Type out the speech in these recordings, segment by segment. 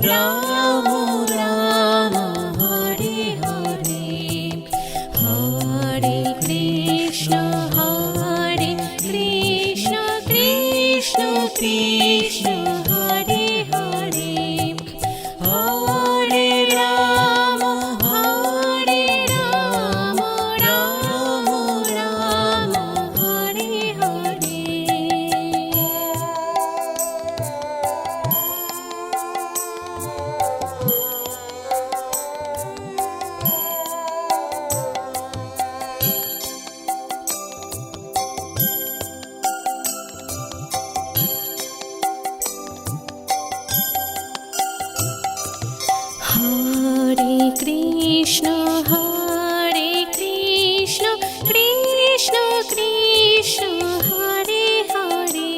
Ram Ram Hare Hare, Hare Krishna Krishna Krishna Hare Hare, Hare Ram Ram Ram Hare Hare. Hare Krishna Krishna Krishna Hare Hare,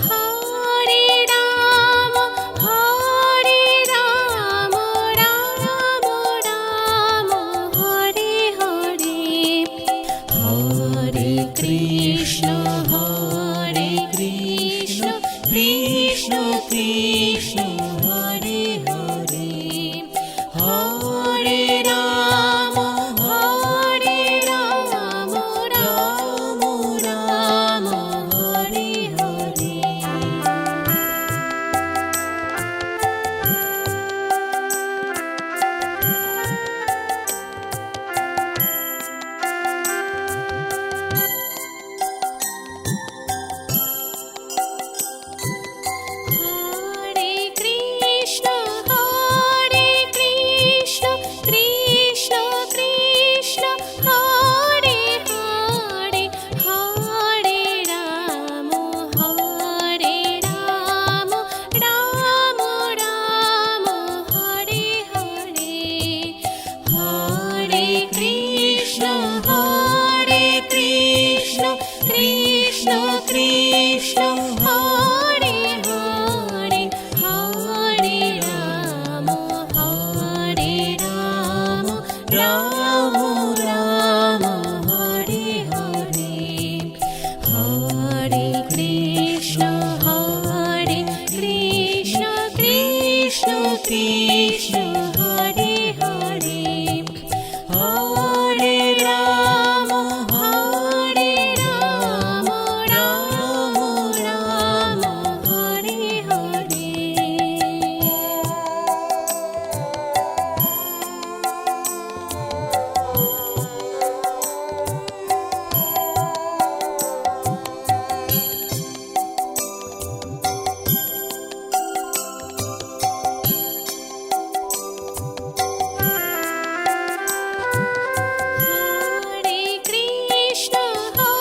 Hare Ram Ram Ram Hare Hare, Hare Krishna Krishna Krishna Hare Hare, Hare Ram Ram Ram Hare Hare. Hare Krishna Krishna Krishna Hare Hare, Hare Ram Ram Ram Hare Hare, Hare Krishna Krishna Krishna Hare Hare, Hare Ram Ram Ram Hare Hare, Hare Krishna Krishna Krishna Hare Hare, Hare Ram Ram Ram Hare Hare.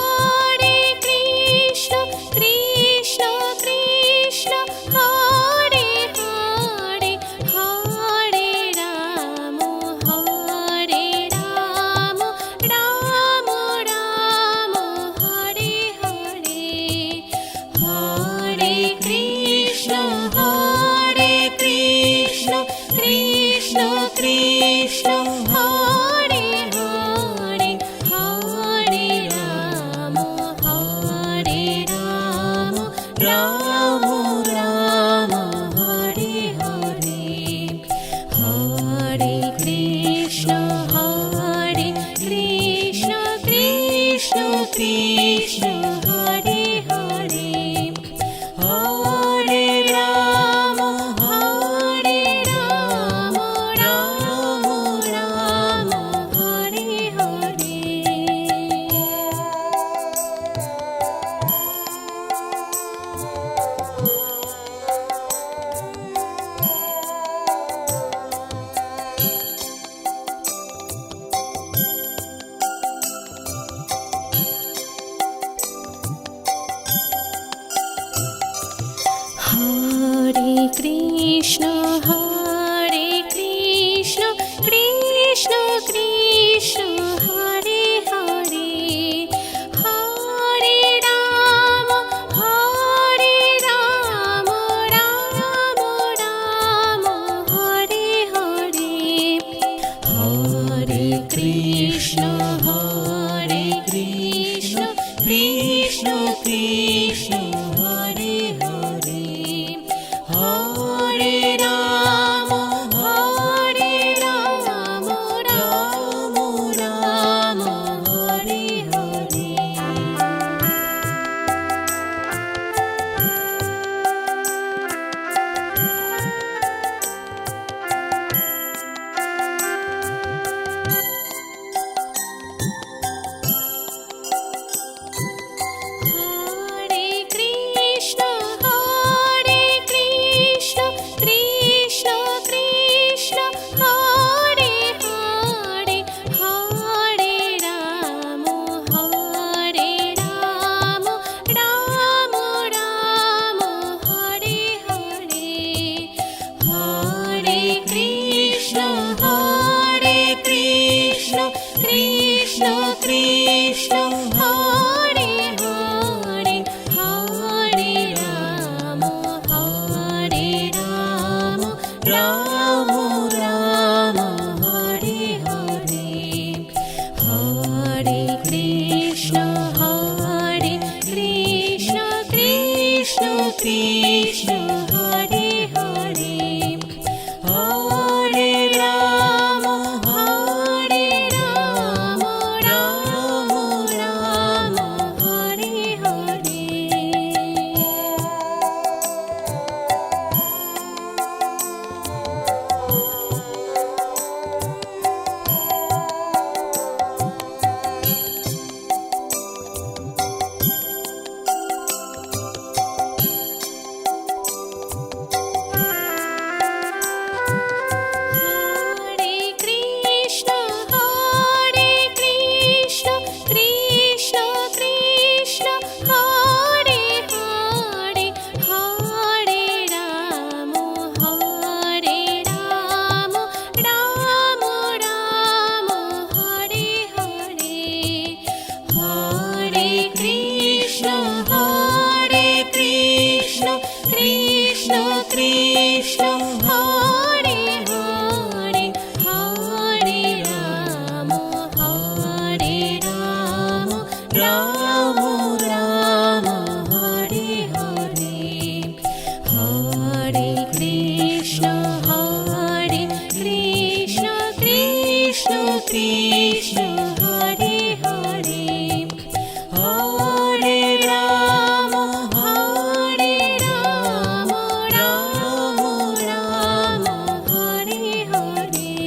Hare Krishna Krishna Krishna Hare Hare, Hare Ram Ram Ram Hare Hare, Hare Krishna Krishna Krishna Hare Hare, Hare Ram Ram Ram Hare Hare, Hare Krishna Krishna Krishna Hare Hare, Hare Ram Ram Ram Hare Hare. Hare Krishna Krishna Krishna Hare Hare, Hare Ram Ram Ram Hare Hare, Hare Krishna Krishna Krishna Hare Hare, Hare Ram Hare Krishna, Hare Krishna, Krishna Krishna, Hare Hare, Hare Rama, Hare Rama, Rama Rama, Hare Hare. Hare Krishna, Hare Krishna, Krishna Krishna, Hare Hare, Hare Rama, Hare Rama, Rama Rama, Hare Hare. Hare Krishna, Hare Krishna, Krishna Krishna, Hare Hare, Hare Rama, Hare Rama, Rama Rama, Hare Hare. Hare Krishna, Hare Krishna, Krishna Krishna, Hare Hare, Hare Rama, Hare Rama, Rama Rama, Hare Hare. Hare Krishna, Hare Krishna, Krishna Krishna, Hare Hare, Hare Rama, Hare Rama, Rama Rama, Hare Hare.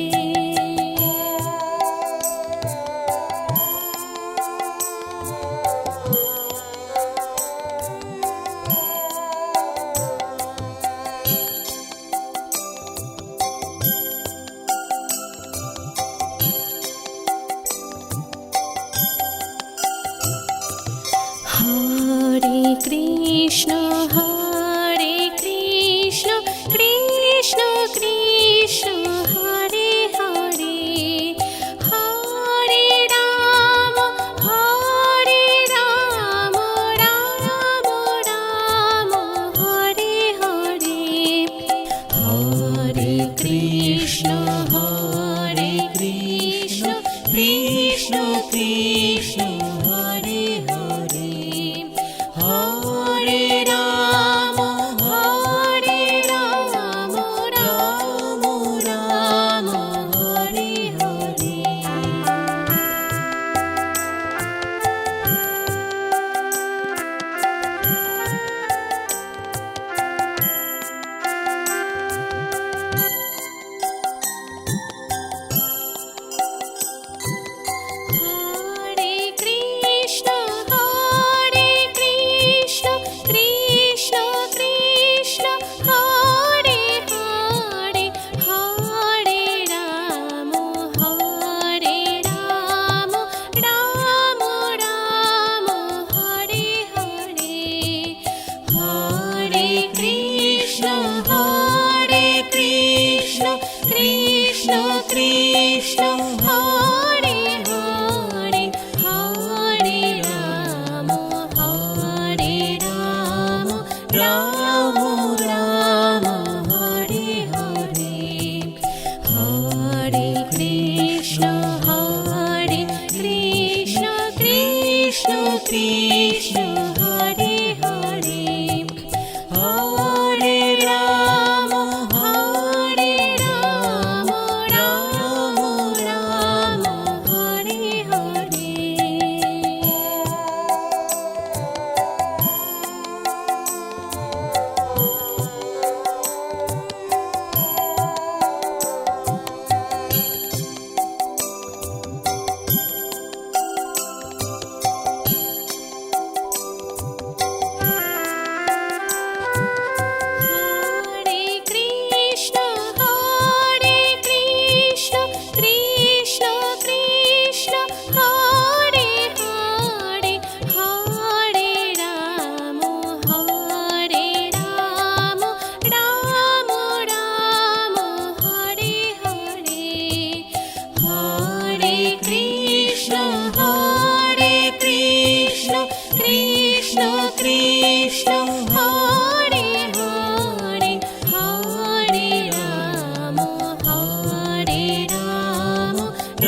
Hare Krishna, Hare Krishna, Krishna Krishna, Hare Hare, Hare Rama, Hare Rama, Rama Rama, Hare Hare. Hare Krishna, Hare Krishna, Krishna Krishna, Hare Hare, Hare Rama, Hare Rama, Rama Rama, Hare Hare. Hare Krishna, Hare Krishna, Krishna Krishna, Hare Hare, Hare Rama, Hare Rama, Rama Rama, Hare Hare. Hare Krishna, Hare Krishna, Krishna Krishna, Hare Hare, Hare Rama, Hare Rama, Rama Rama, Hare Hare. Hare Krishna, Hare Krishna, Krishna Krishna, Hare Hare, Hare Rama, Hare Rama, Rama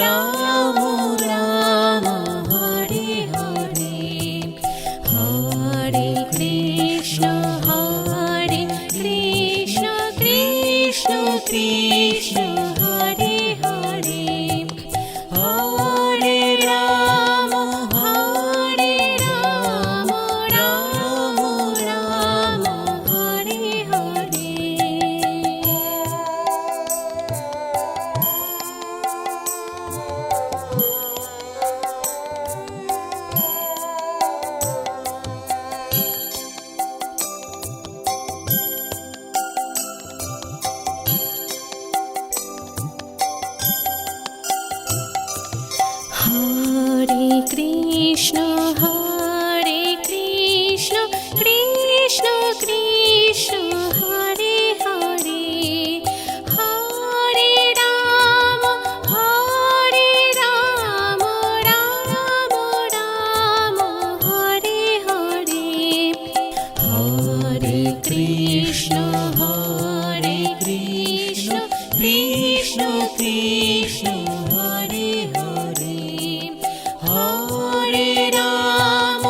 Ram Ram Hare Hare, Hare Krishna Krishna Krishna Krishna Hare Hare, Hare Ram Ram Ram Hare Hare. Hare Krishna Krishna Krishna Hare Hare, Hare Ram Ram Ram Hare Hare, Hare Krishna Krishna Krishna Hare Hare, Hare Ram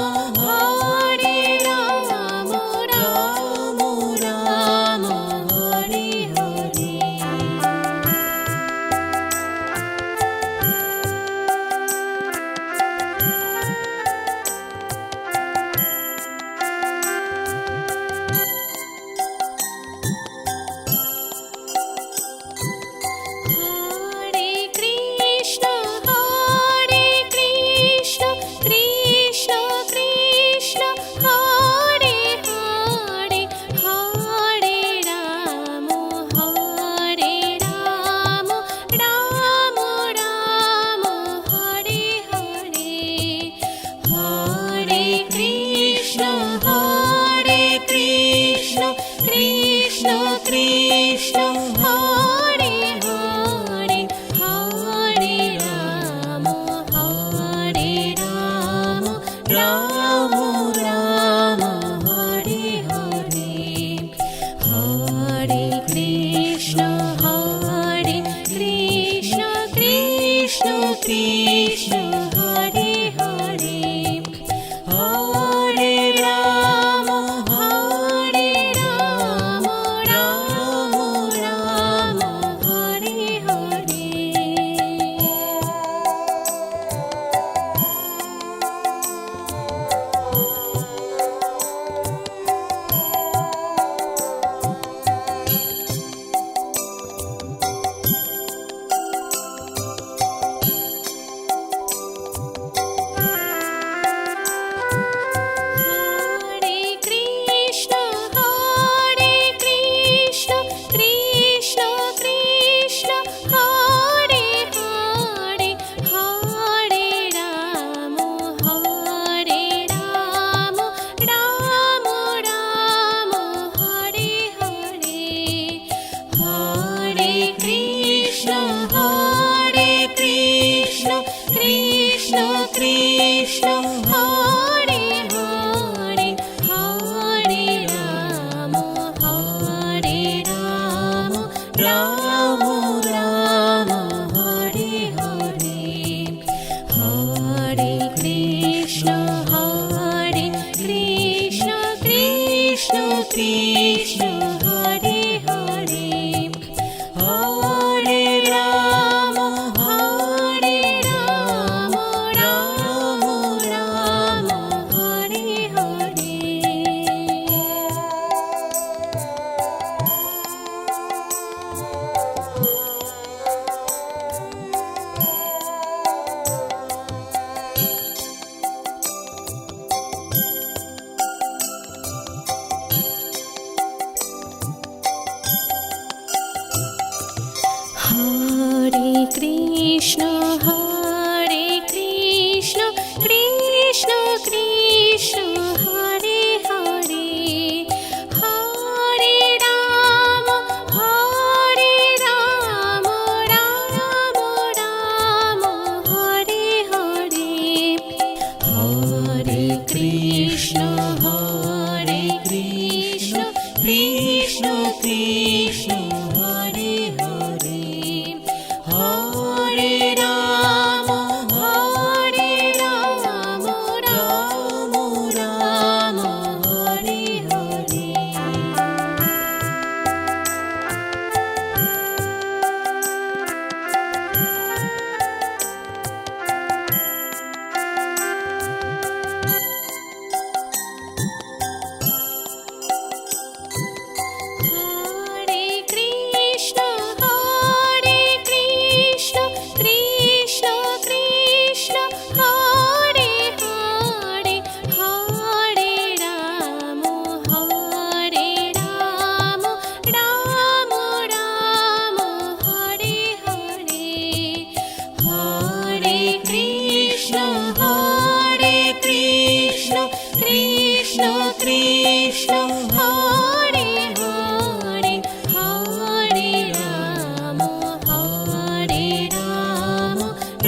Ram Ram Hare Hare. Hare Krishna Krishna Krishna Hare Hare, Hare Ram Ram Ram Hare Hare, Hare Krishna Krishna Krishna Hare Hare, Hare Ram Ram Ram Hare Hare, Hare Krishna Krishna Krishna Hare Hare, Hare Ram Ram Ram Hare Hare. Hare Krishna Krishna Krishna Hare Hare, Hare Ram Ram Ram Hare Hare, Hare Krishna Krishna Krishna Hare Hare, Hare Ram Ram Ram Hare Hare, Hare Krishna Krishna Krishna Hare Hare, Hare Ram Ram Ram Hare Hare. Hare Krishna Krishna Krishna Hare Hare, Hare Ram Ram Ram Hare Hare, Hare Krishna Krishna Krishna Hare Hare, Hare Ram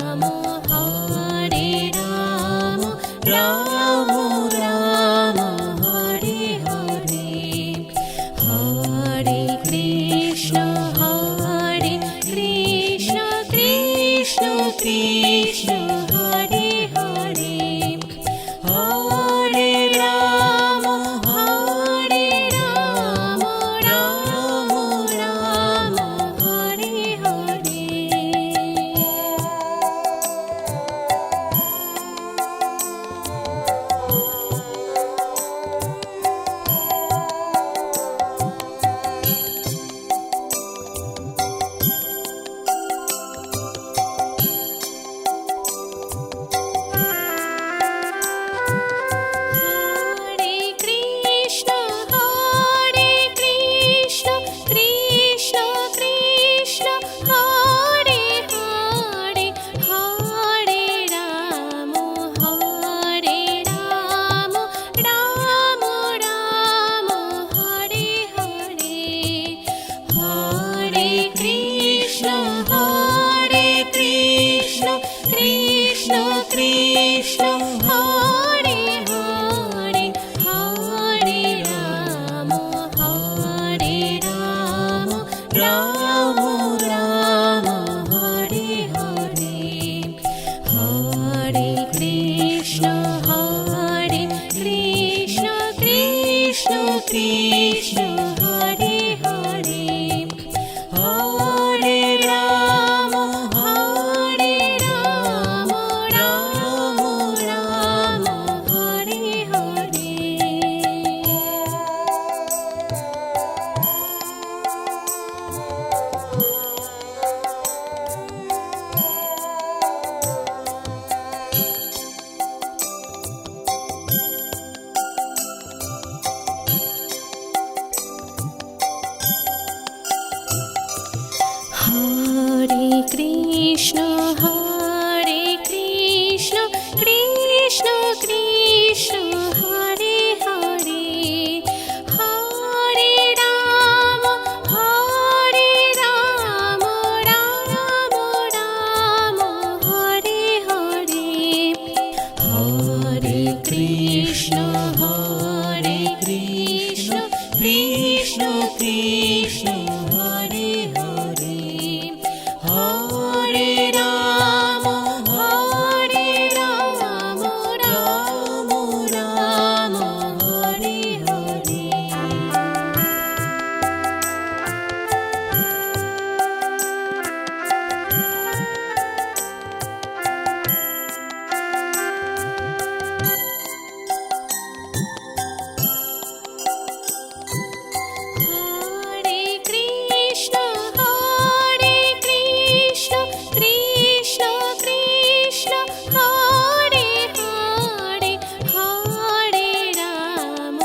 Ram Hare Ram Ram Ram Hare Hare, Hare Krishna Krishna Krishna Hare Hare, Hare Ram Ram Ram Hare Hare. Hare Krishna Krishna Krishna Hare Hare, Hare Ram Ram Ram Hare Hare, Hare Krishna Krishna Krishna Hare Hare, Hare Ram Krishna Hare Hare Hare Ram Ram Ram Hare Hare Hare Krishna Krishna Krishna Hare Hare Hare Ram Ram Ram Hare Hare Hare Krishna Krishna Krishna Hare Hare Hare Ram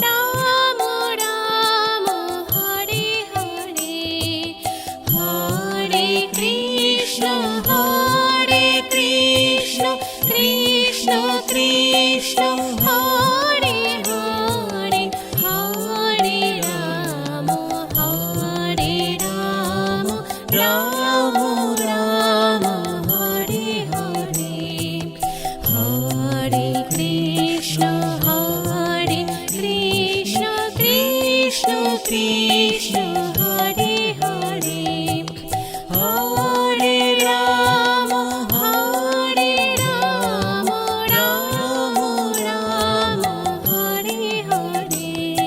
Ram Ram Hare Hare Hare Krishna Krishna Krishna Hare Hare Hare Ram Ram Ram Hare Hare Hare Krishna Krishna Krishna Hare Hare Hare Ram Ram Hare Hare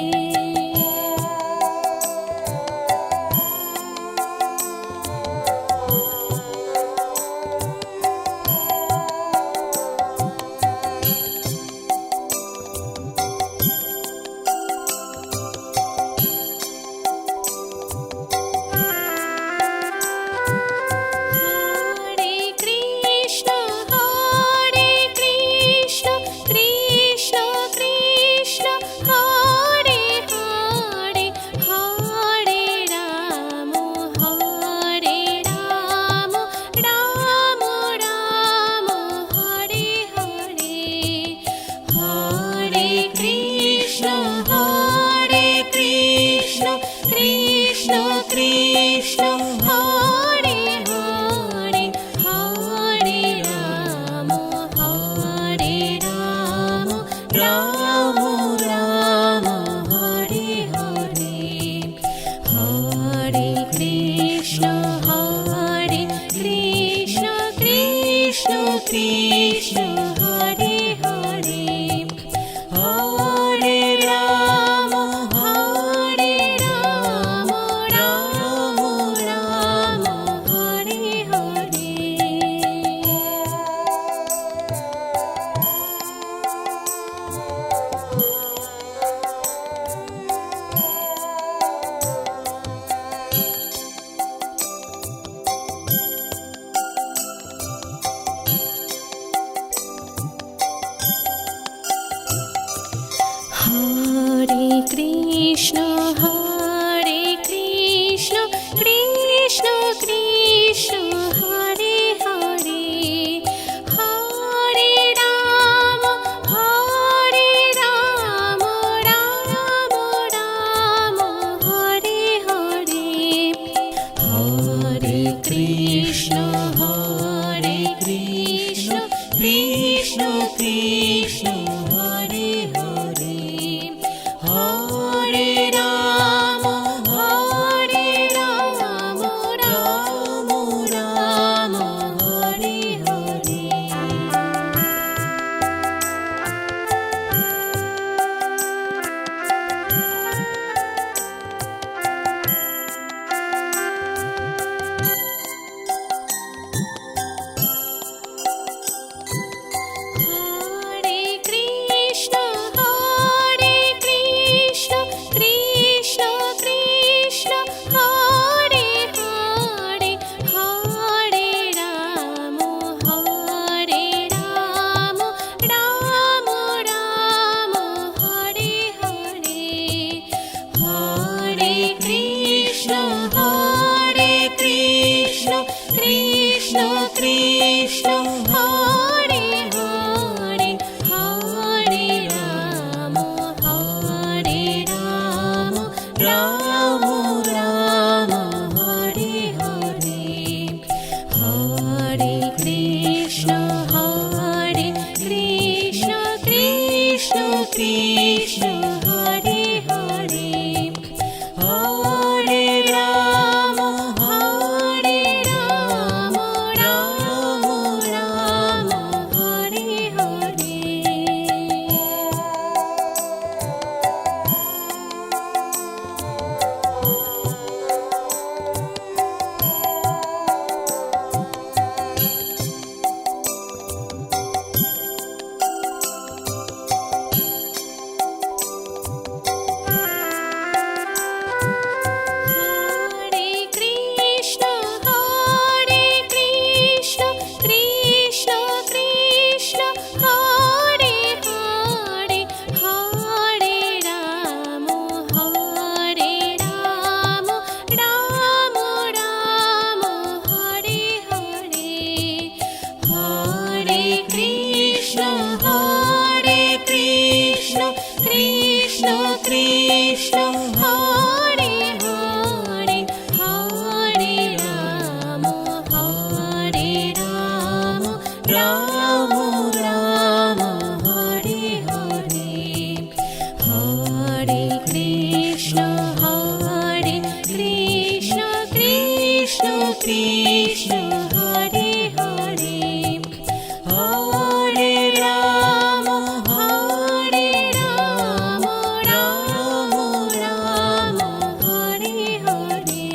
Hare Krishna Krishna Krishna Hare Hare Hare Ram Ram Hare Hare Hare Krishna Krishna Krishna Hare Hare Hare Ram Ram Ram Hare Hare Hare Krishna Krishna Krishna Hare Hare Hare Ram Ram Hare Hare Ram Ram Hare Hare, Hare Krishna Krishna Krishna Hare Hare, Hare Ram Ram Ram Hare Hare.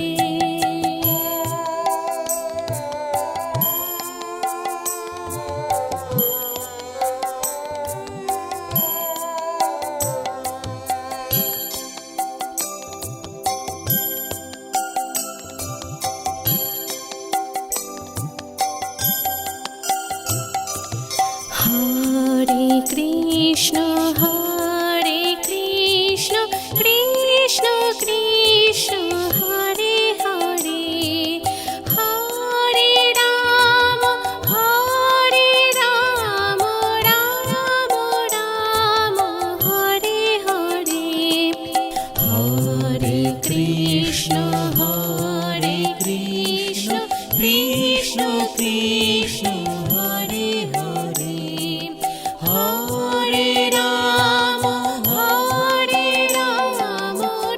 Hare Krishna Krishna Krishna Hare Hare, Hare Ram Ram Hare Hare, Hare Krishna Krishna Krishna Krishna Hare Hare, Hare Ram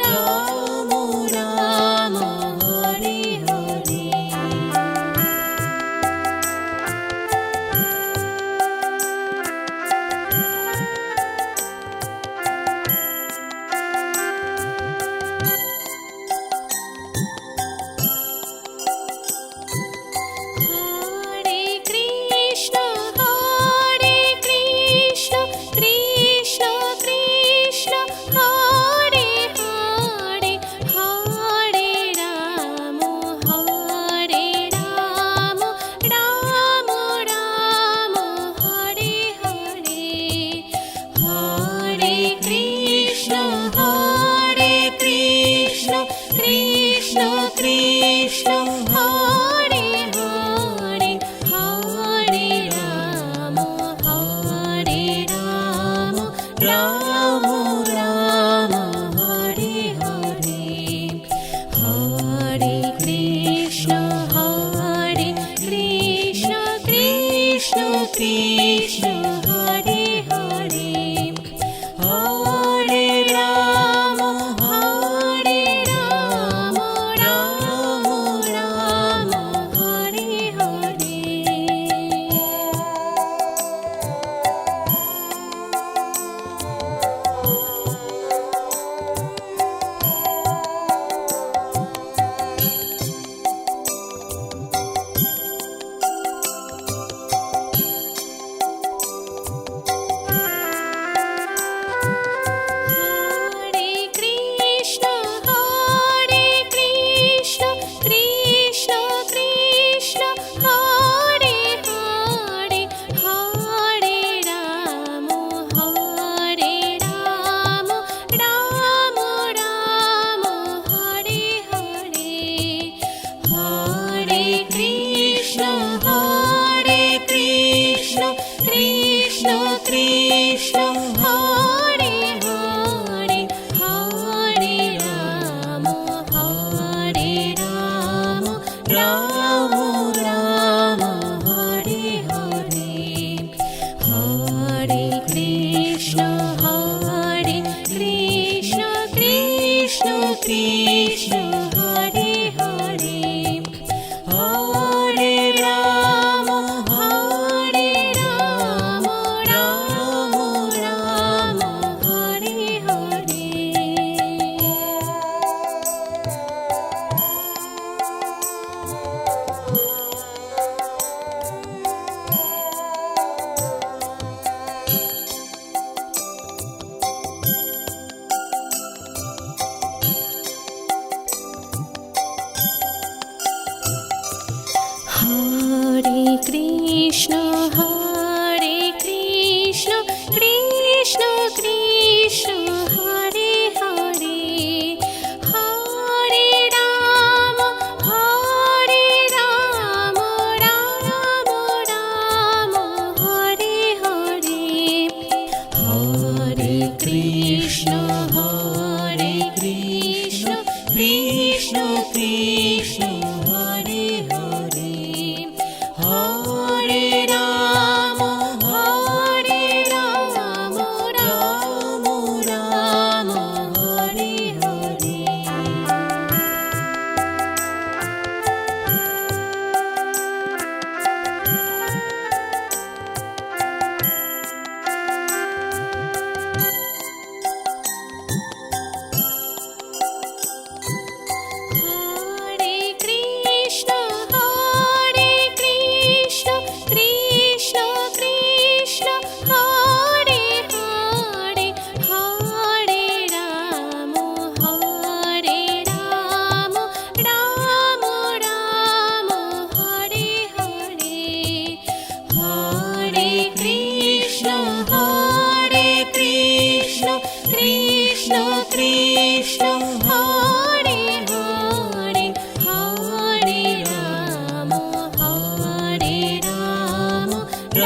Ram Ram Hare Hare. Hare Krishna Krishna Krishna Hare Hare, Hare Ram Ram Hare Hare, Hare Krishna Krishna Krishna Hare Hare, Hare Ram Ram Ram Hare Hare, Hare Krishna Krishna Krishna Hare Hare, Hare Ram Ram Hare Hare. Hare Krishna Krishna Krishna Hare Hare, Hare Ram Ram Hare Hare, Hare Krishna Krishna Krishna Hare Hare, Hare Ram Ram Ram Hare Hare, Hare Krishna Krishna Krishna Hare Hare, Hare Ram Ram Ram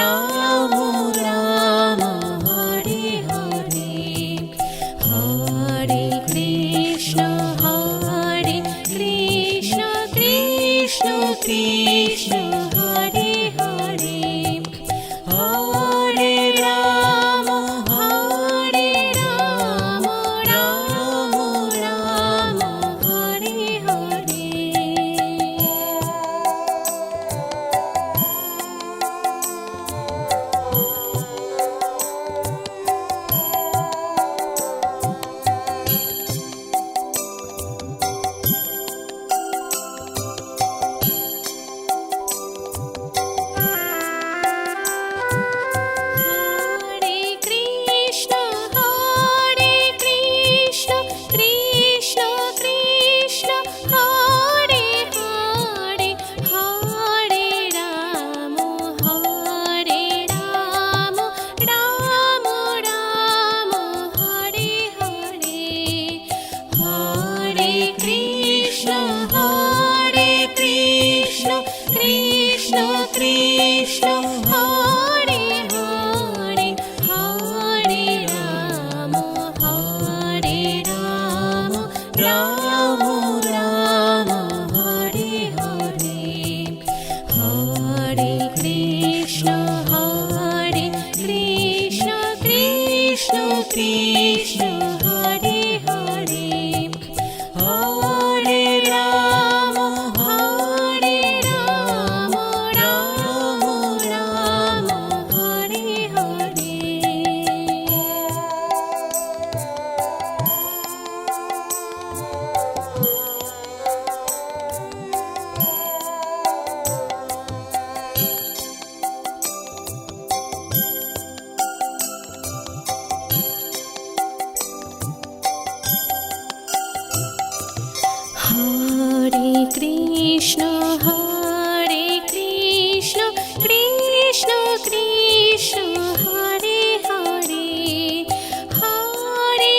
Ram Ram Hare Hare, Hare Krishna Krishna Krishna Hare Hare, Hare Ram Ram Ram Hare Hare. Hare Krishna Krishna Krishna Hare Hare, Hare Ram Ram Ram Hare Hare, Hare Krishna Krishna Krishna Hare Hare, Hare Ram Ram Ram Hare Hare, Hare Krishna Krishna Krishna Hare Hare, Hare Ram Ram Ram Hare Hare. Hare Krishna Krishna Krishna Hare Hare, Hare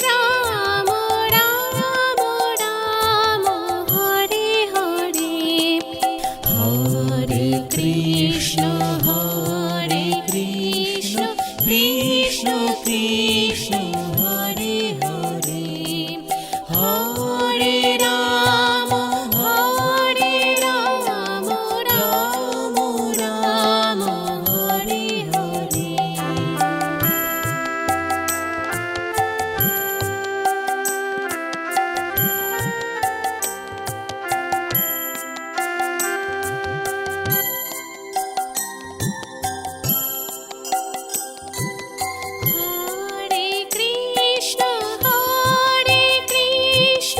Ram Ram Ram Hare Hare, Hare Krishna Krishna Krishna Hare Hare, Hare Ram Ram Ram Hare Hare. Hare Krishna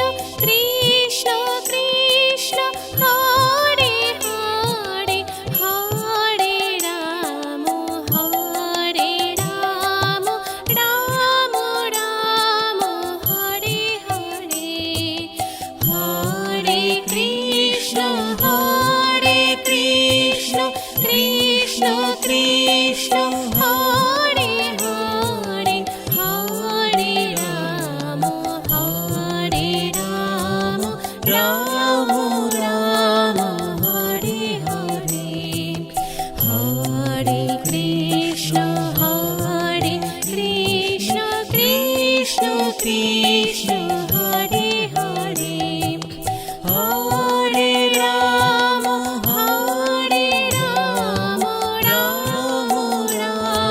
Krishna Hare Hare, Hare Ram Ram Ram Hare Hare, Hare Krishna Krishna Hare Hare, Hare Ram Ram Ram Hare Hare, Hare Krishna Krishna Hare Hare, Hare Ram Ram Ram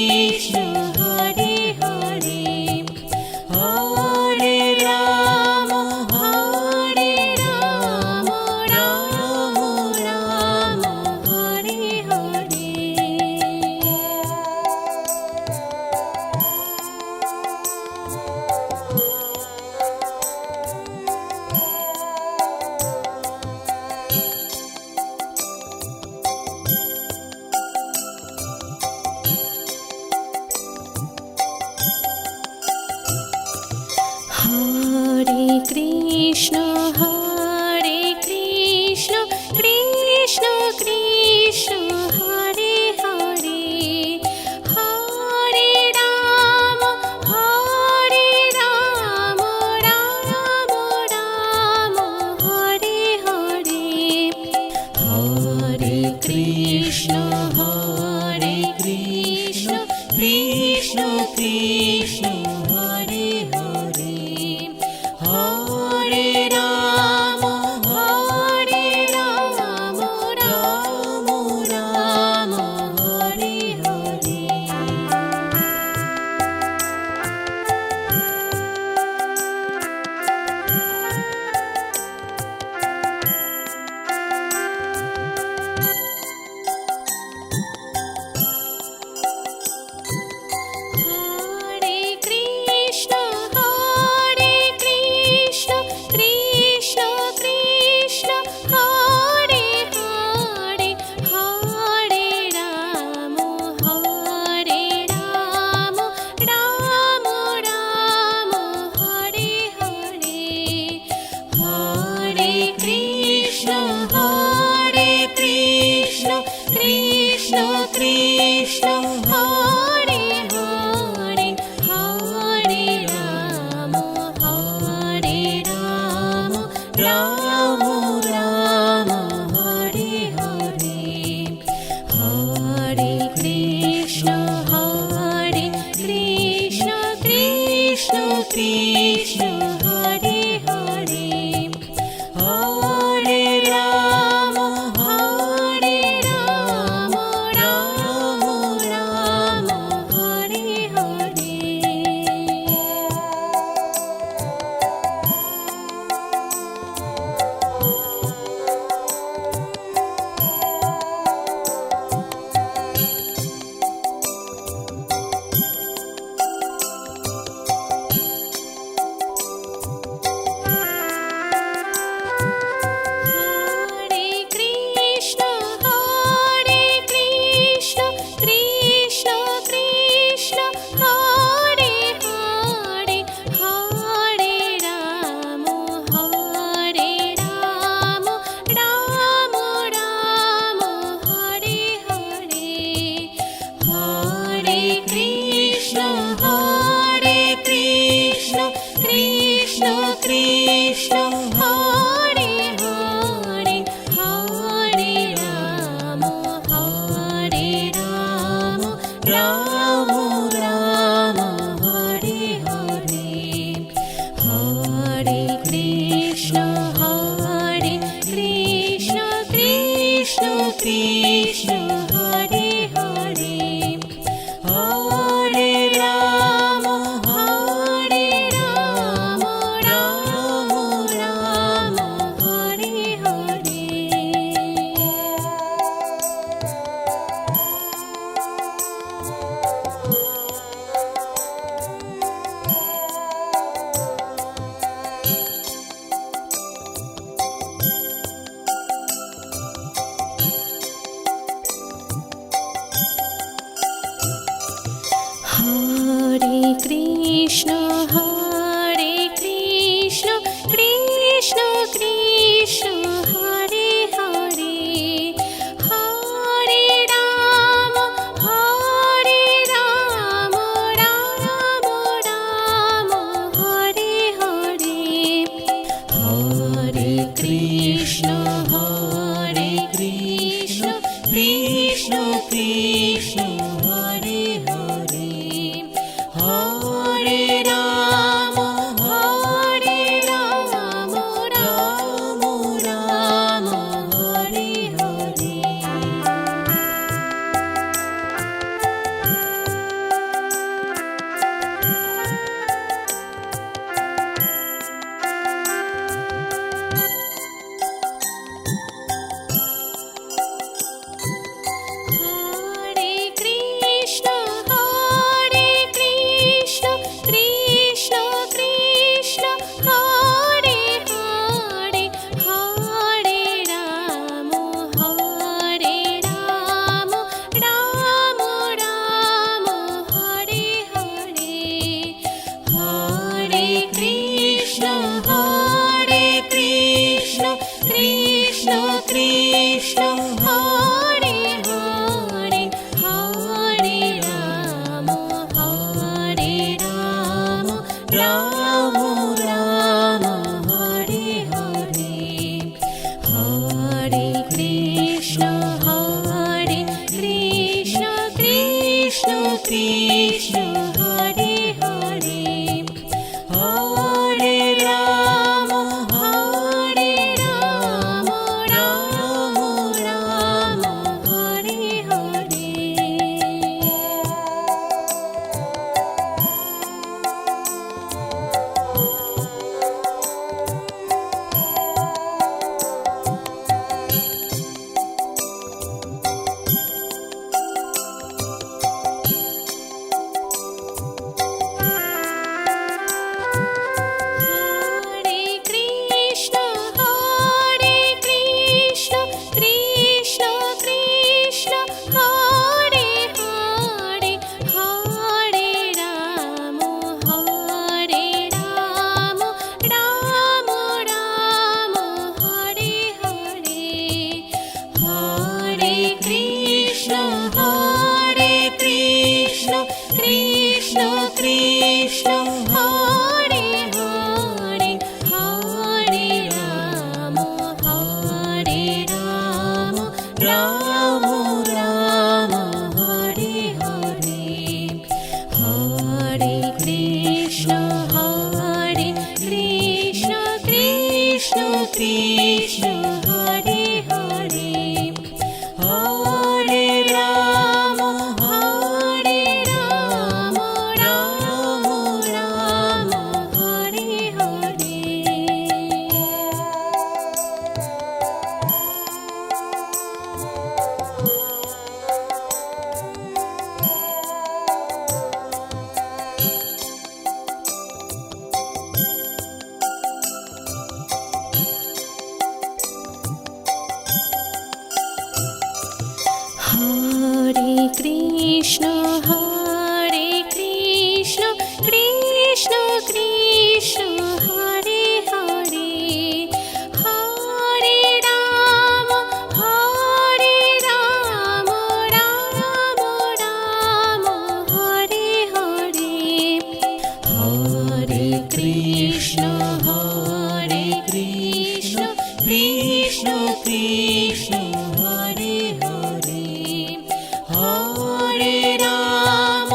Krishna Hare Hare Hare Ram Ram Ram Hare Hare Hare Krishna Krishna Krishna Hare Hare Hare Ram Ram Ram Hare Hare Hare Krishna Krishna Krishna Hare Hare Hare Ram Ram Ram Hare Hare Hare Krishna Krishna Krishna Hare Hare Hare Ram Ram Ram Hare Hare Hare Krishna Krishna Krishna Hare Hare Hare Ram Ram Ram Hare Hare Hare Krishna Krishna Krishna Hare Hare Hare Ram Ram Ram Hare Hare Hare Krishna Krishna Krishna Hare Hare Hare Ram Ram Ram Hare Hare Hare Krishna Krishna Krishna Hare Hare Hare Ram Ram Ram Hare Hare Hare Krishna Krishna Krishna Hare Hare Hare Ram Ram Ram Hare Hare Ram Ram Hare Hare, Hare Krishna Krishna Krishna Hare Hare, Hare Ram Ram Ram Hare Hare. Hare Krishna Krishna Krishna Hare Hare, Hare Ram Ram Ram Hare Hare, Hare Krishna Krishna Krishna Hare Hare, Hare Ram Ram Ram Hare Hare, Hare Krishna Krishna Krishna Hare Hare, Hare Ram Ram Ram Hare Hare. Hare Krishna Krishna Krishna Hare Hare, Hare Ram Ram Ram Hare Hare, Hare Krishna Krishna Krishna Hare Hare, Hare Ram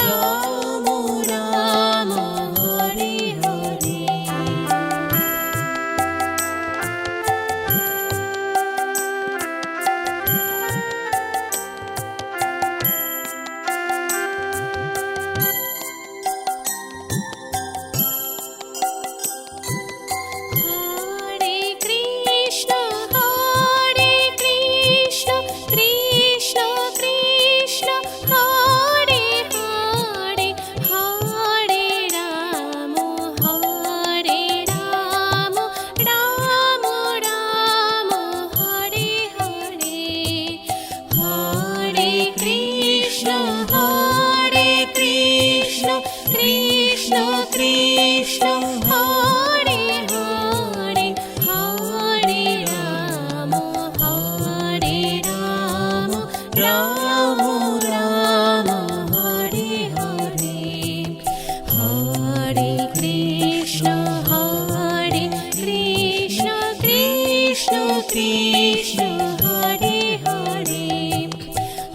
Ram Ram Hare Hare. Hare Krishna Krishna Krishna Hare Hare, Hare Ram Ram Ram Hare Hare, Hare Krishna Krishna Krishna Hare Hare, Hare Ram Ram Ram Hare Hare, Hare Krishna Krishna Krishna Hare Hare,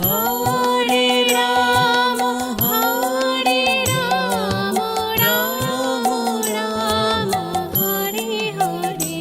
Hare Ram Ram Ram Hare Hare.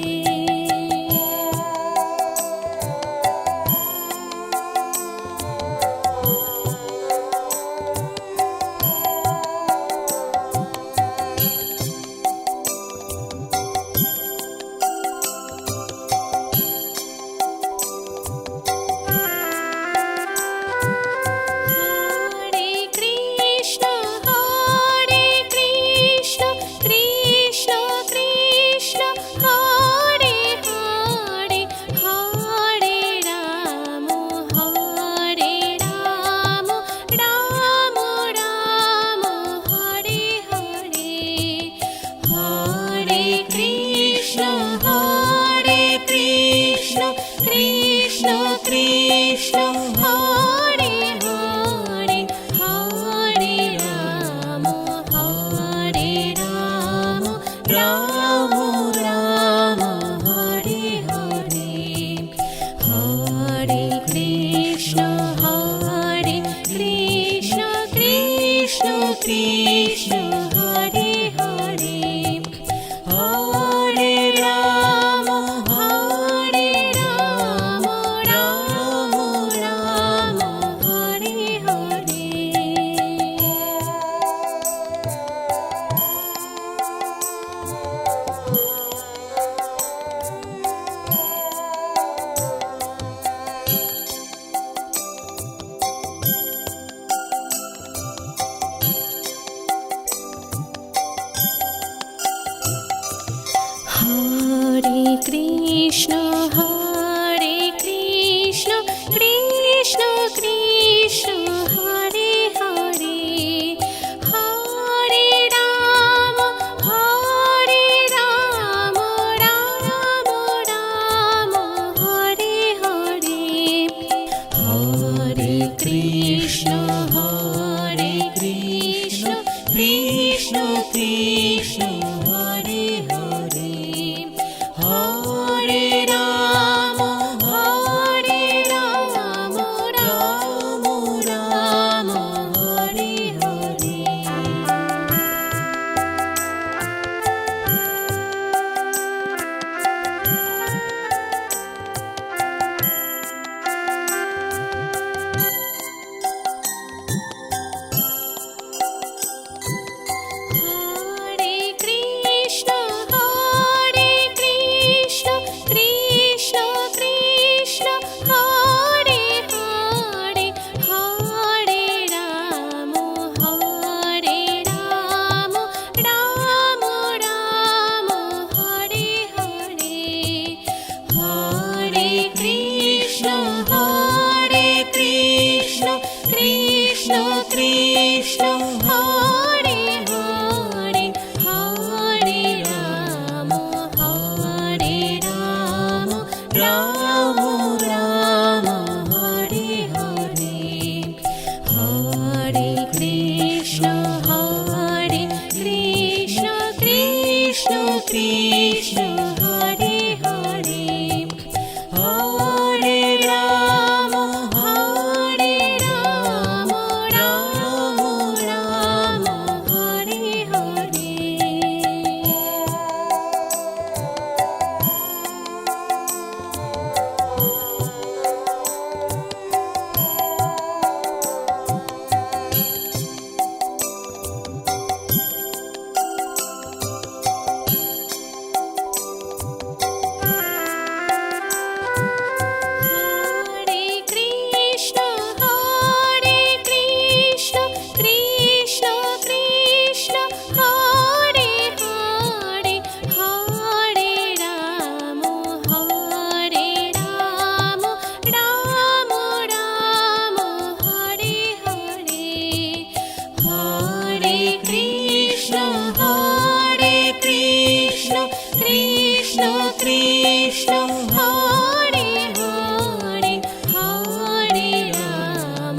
Krishna Hare Hare Hare Ram Ram Ram Hare Hare Hare Krishna Krishna Krishna Hare Hare Hare Ram Ram Ram Hare Hare Hare Krishna Krishna Krishna Hare Hare Hare Ram Ram Ram Hare Hare Hare Krishna Krishna Krishna Hare Hare Hare Ram Ram Ram Hare Hare Hare Krishna Krishna Krishna Hare Hare Hare Ram Ram Ram Hare Hare Hare Krishna Krishna Krishna Hare Hare Hare Ram Ram Ram Hare Hare Hare Krishna Krishna Krishna Hare Hare Hare Ram Ram Ram Hare Hare Hare Krishna Krishna Krishna Hare Hare Hare Ram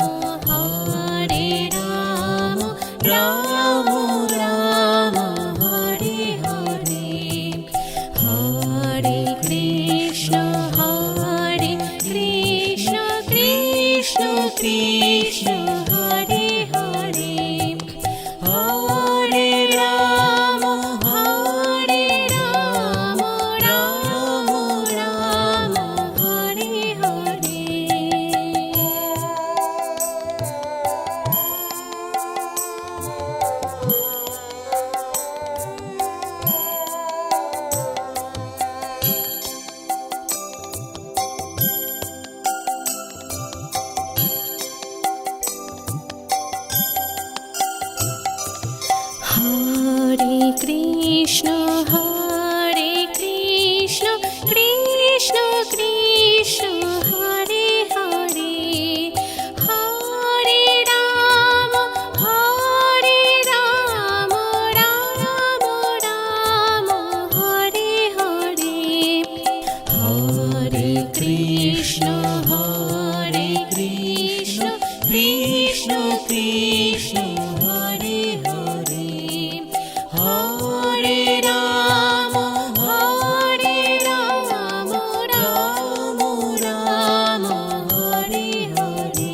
Ram Ram Hare Hare Hare Krishna Krishna Krishna Hare Hare Hare Ram Ram Ram Hare Hare Hare Krishna Krishna Krishna Hare Hare Hare Ram Ram Ram Hare Hare Hare Krishna Krishna Krishna Hare Hare Hare Ram Ram Hare Hare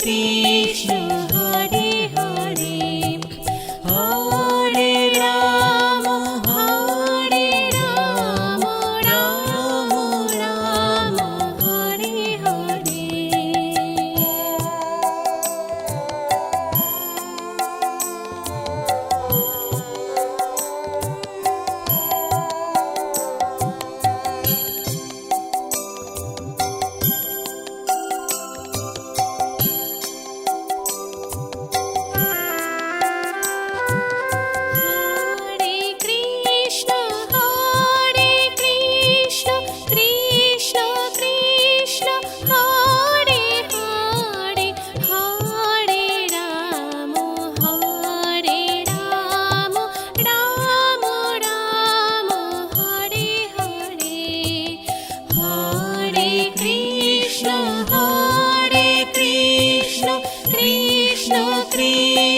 Krishna Hare Hare Hare Ram Ram Ram Hare Hare Hare Krishna Krishna Krishna Hare Hare Hare Ram Ram Ram Hare Hare Hare Krishna Krishna Krishna